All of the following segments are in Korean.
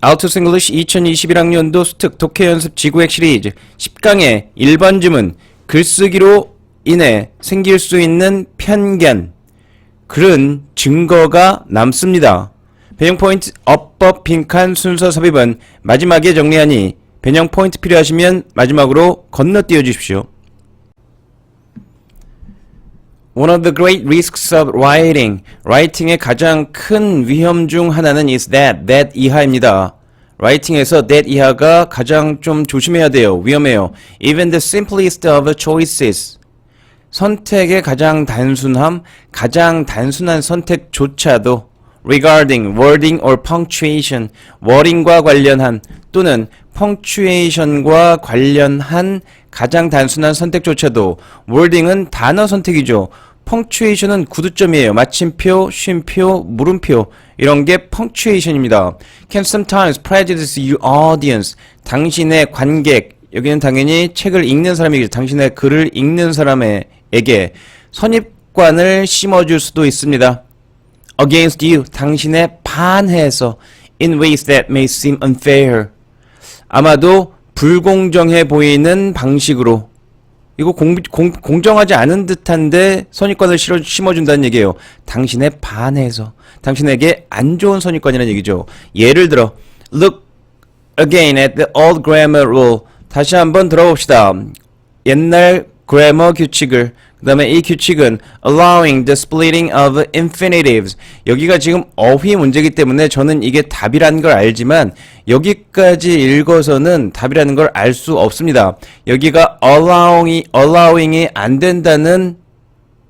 알투스 잉글리시 2021학년도 수특 독해 연습 지구획 시리즈 10강의 1번 지문 글쓰기로 인해 생길 수 있는 편견 글은 증거가 남습니다. 변형 포인트 업법 빈칸 순서 삽입은 마지막에 정리하니 변형 포인트 필요하시면 마지막으로 건너뛰어 주십시오. One of the great risks of writing의 가장 큰 위험 중 하나는 is that 이하입니다. writing에서 that 이하가 가장 좀 조심해야 돼요. 위험해요. Even the simplest of choices. 선택의 가장 단순한 선택조차도 regarding wording or punctuation, wording과 관련한 또는 punctuation과 관련한 가장 단순한 선택조차도 wording은 단어 선택이죠. punctuation은 구두점이에요. 마침표, 쉼표, 물음표 이런 게 punctuation입니다. Can sometimes prejudice your audience. 당신의 관객, 여기는 당연히 책을 읽는 사람이겠죠. 당신의 글을 읽는 사람에게 선입관을 심어줄 수도 있습니다. Against you, 당신에 반해서 in ways that may seem unfair. 아마도 불공정해 보이는 방식으로 이거 공정하지 않은 듯한데 선입관을 심어준다는 얘기예요. 당신에 반해서 당신에게 안 좋은 선입관이라는 얘기죠. 예를 들어 Look again at the old grammar rule. 다시 한번 들어봅시다. 옛날 grammar 규칙을 그 다음에 이 규칙은 allowing the splitting of infinitives. 여기가 지금 어휘 문제이기 때문에 저는 이게 답이라는 걸 알지만 여기까지 읽어서는 답이라는 걸 알 수 없습니다. 여기가 allowing이 안 된다는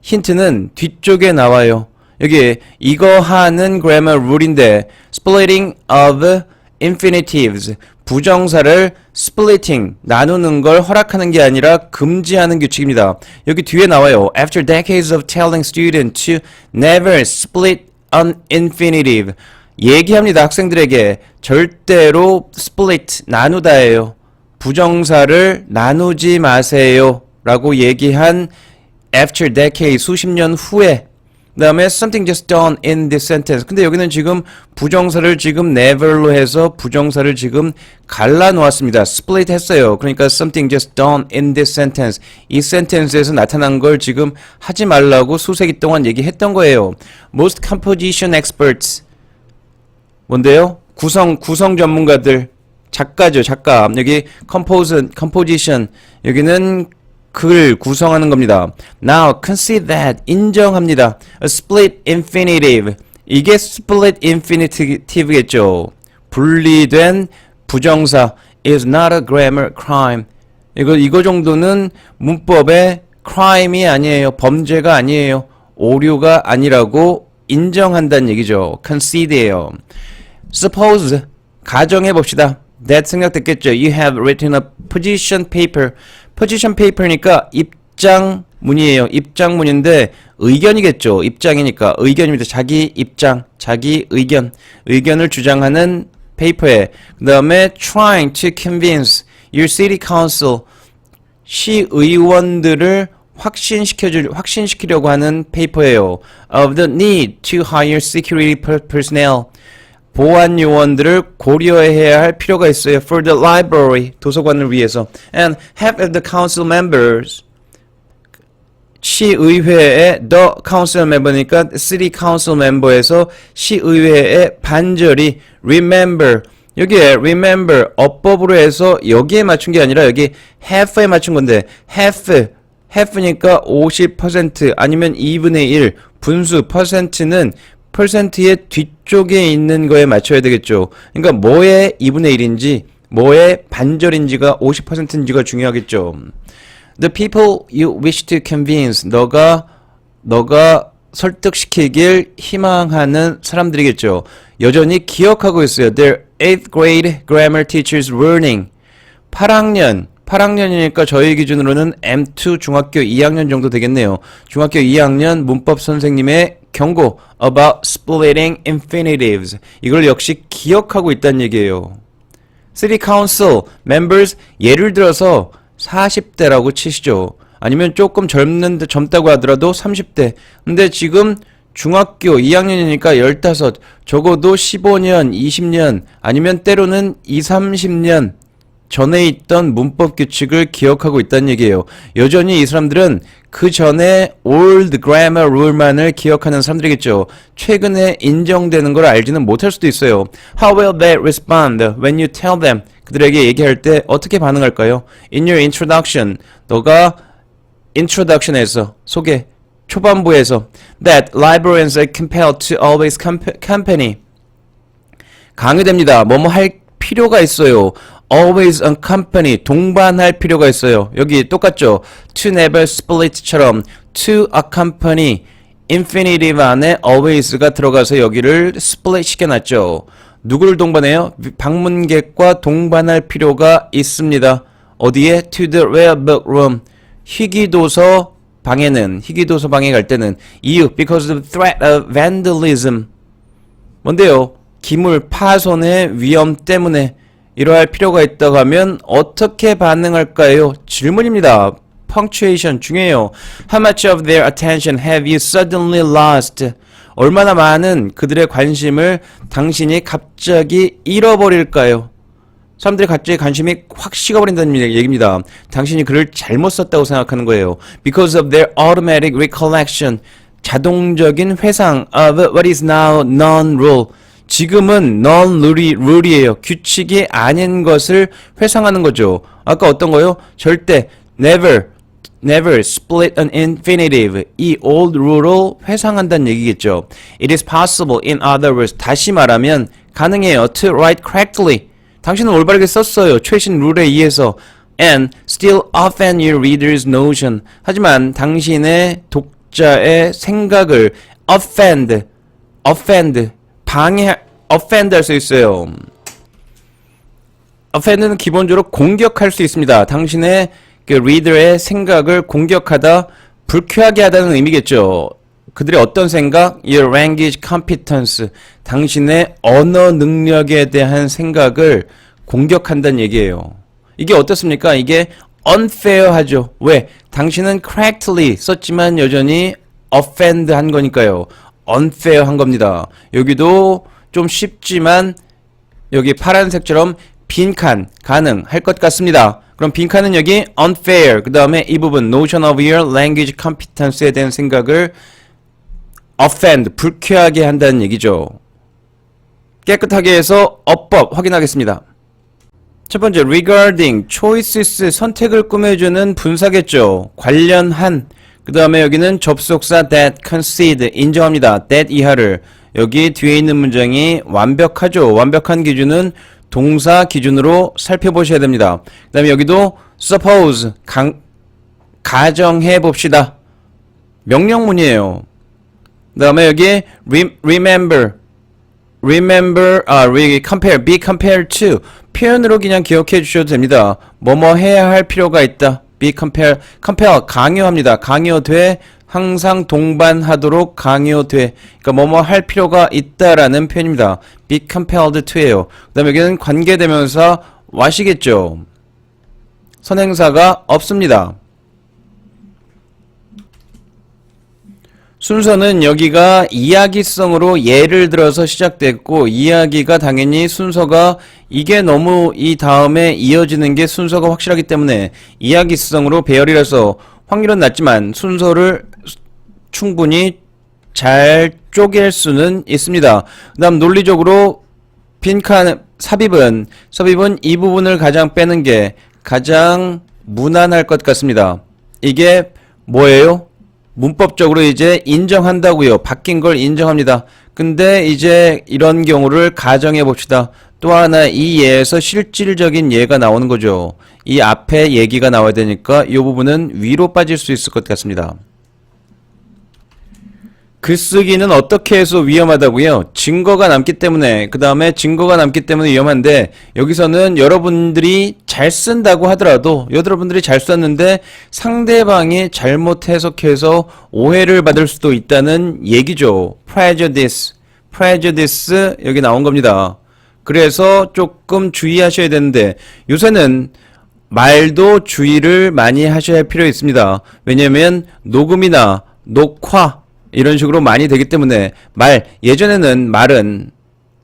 힌트는 뒤쪽에 나와요. 여기 이거 하는 grammar rule인데 splitting of infinitives. 부정사를 splitting, 나누는 걸 허락하는 게 아니라 금지하는 규칙입니다. 여기 뒤에 나와요. After decades of telling students to never split an infinitive. 얘기합니다. 학생들에게 절대로 split, 나누다예요. 부정사를 나누지 마세요. 라고 얘기한 after decades, 수십 년 후에 그 다음에 something just done in this sentence. 근데 여기는 지금 부정사를 지금 never로 해서 부정사를 지금 갈라 놓았습니다. split 했어요. 그러니까 something just done in this sentence. 이 sentence에서 나타난 걸 지금 하지 말라고 수세기 동안 얘기했던 거예요. Most composition experts. 뭔데요? 구성 전문가들. 작가죠, 작가. 여기 composition. 여기는 글 구성하는 겁니다. Now concede that 인정합니다. A split infinitive 이게 split infinitive겠죠. 분리된 부정사 is not a grammar crime. 이거 정도는 문법의 crime이 아니에요. 범죄가 아니에요. 오류가 아니라고 인정한다는 얘기죠. concede예요. Suppose 가정해 봅시다. That 생각됐겠죠. You have written a position paper. position paper니까 입장문이에요. 입장문인데 의견이겠죠. 입장이니까 의견입니다. 자기 입장, 자기 의견을 주장하는 페이퍼에 그 다음에 trying to convince your city council 시의원들을 확신시키려고 하는 페이퍼예요. of the need to hire security personnel 보안 요원들을 고려해야 할 필요가 있어요. For the library, 도서관을 위해서. And half of the council members, 시의회의 the council member니까 city council member에서 시의회의 반절이 remember, 여기에 remember, 어법으로 해서 여기에 맞춘 게 아니라 여기 half에 맞춘 건데 half니까 50% 아니면 2분의 1, 분수, 퍼센트는 퍼센트의 뒤쪽에 있는 거에 맞춰야 되겠죠. 그러니까 뭐의 2분의 1인지 뭐의 반절인지가 50%인지가 중요하겠죠. The people you wish to convince 너가 설득시키길 희망하는 사람들이겠죠. 여전히 기억하고 있어요. Their 8th grade grammar teacher's warning. 8학년이니까 저희 기준으로는 M2 중학교 2학년 정도 되겠네요. 중학교 2학년 문법 선생님의 경고 about splitting infinitives. 이걸 역시 기억하고 있다는 얘기예요. City Council members 예를 들어서 40대라고 치시죠. 아니면 조금 젊다고 하더라도 30대. 근데 지금 중학교 2학년이니까 15, 적어도 15년, 20년, 아니면 때로는 20, 30년 전에 있던 문법 규칙을 기억하고 있다는 얘기예요. 여전히 이 사람들은 그 전에 old grammar rule만을 기억하는 사람들이겠죠. 최근에 인정되는 걸 알지는 못할 수도 있어요. How will they respond when you tell them? 그들에게 얘기할 때 어떻게 반응할까요? In your introduction, 너가 introduction에서 소개, 초반부에서 that librarians are compelled to always accompany 강요됩니다. 뭐뭐 할 필요가 있어요. always accompany 동반할 필요가 있어요. 여기 똑같죠. to never split처럼 to accompany infinitive 안에 always가 들어가서 여기를 split 시켜놨죠. 누구를 동반해요? 방문객과 동반할 필요가 있습니다. 어디에? to the rare book room 희귀도서 방에는 희귀도서 방에 갈 때는 이유 because of the threat of vandalism 뭔데요? 기물 파손의 위험 때문에 이러할 필요가 있다고 하면 어떻게 반응할까요? 질문입니다. punctuation 중요해요. How much of their attention have you suddenly lost? 얼마나 많은 그들의 관심을 당신이 갑자기 잃어버릴까요? 사람들이 갑자기 관심이 확 식어버린다는 얘기입니다. 당신이 글을 잘못 썼다고 생각하는 거예요. Because of their automatic recollection 자동적인 회상 of what is now non-rule 지금은 non-rule이에요. 규칙이 아닌 것을 회상하는 거죠. 아까 어떤 거요? 절대 never split an infinitive 이 old rule을 회상한다는 얘기겠죠. It is possible in other words 다시 말하면 가능해요. To write correctly 당신은 올바르게 썼어요. 최신 룰에 의해서 and still offend your reader's notion 하지만 당신의 독자의 생각을 offend offend 할 수 있어요. offend는 기본적으로 공격할 수 있습니다. 당신의 그 reader의 생각을 공격하다, 불쾌하게 하다는 의미겠죠. 그들의 어떤 생각? Your language competence. 당신의 언어 능력에 대한 생각을 공격한다는 얘기예요. 이게 어떻습니까? 이게 unfair하죠. 왜? 당신은 correctly 썼지만 여전히 offend 한 거니까요. unfair 한 겁니다. 여기도 좀 쉽지만 여기 파란색처럼 빈칸 가능할 것 같습니다. 그럼 빈칸은 여기 unfair 그 다음에 이 부분 notion of your language competence에 대한 생각을 offend 불쾌하게 한다는 얘기죠. 깨끗하게 해서 어법 확인하겠습니다. 첫 번째 regarding choices 선택을 꾸며주는 분사겠죠. 관련한 그 다음에 여기는 접속사 that concede 인정합니다. that 이하를 여기 뒤에 있는 문장이 완벽하죠. 완벽한 기준은 동사 기준으로 살펴보셔야 됩니다. 그 다음에 여기도 suppose 가정해 봅시다. 명령문이에요. 그 다음에 여기 remember compare, be compared to 표현으로 그냥 기억해 주셔도 됩니다. 뭐뭐 해야 할 필요가 있다. be compare 강요합니다. 강요돼 항상 동반하도록 강요돼. 그러니까 뭐뭐 할 필요가 있다라는 표현입니다. be compelled to예요. 그 다음에 여기는 관계대명사 what이겠죠. 선행사가 없습니다. 순서는 여기가 이야기성으로 예를 들어서 시작됐고 이야기가 당연히 순서가 이게 너무 이 다음에 이어지는 게 순서가 확실하기 때문에 이야기성으로 배열이라서 확률은 낮지만 순서를 충분히 잘 쪼갤 수는 있습니다. 그 다음 논리적으로 빈칸 삽입은 이 부분을 가장 빼는 게 가장 무난할 것 같습니다. 이게 뭐예요? 문법적으로 이제 인정한다고요. 바뀐 걸 인정합니다. 근데 이제 이런 경우를 가정해 봅시다. 또 하나 이 예에서 실질적인 예가 나오는 거죠. 이 앞에 얘기가 나와야 되니까 이 부분은 위로 빠질 수 있을 것 같습니다. 글쓰기는 어떻게 해서 위험하다고요? 증거가 남기 때문에 그 다음에 증거가 남기 때문에 위험한데 여기서는 여러분들이 잘 쓴다고 하더라도 여러분들이 잘 썼는데 상대방이 잘못 해석해서 오해를 받을 수도 있다는 얘기죠. prejudice 여기 나온 겁니다. 그래서 조금 주의하셔야 되는데 요새는 말도 주의를 많이 하셔야 할 필요 있습니다. 왜냐면 녹음이나 녹화 이런 식으로 많이 되기 때문에 예전에는 말은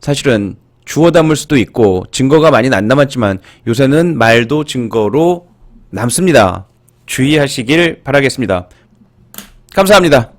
사실은 주워 담을 수도 있고 증거가 많이 안 남았지만 요새는 말도 증거로 남습니다. 주의하시길 바라겠습니다. 감사합니다.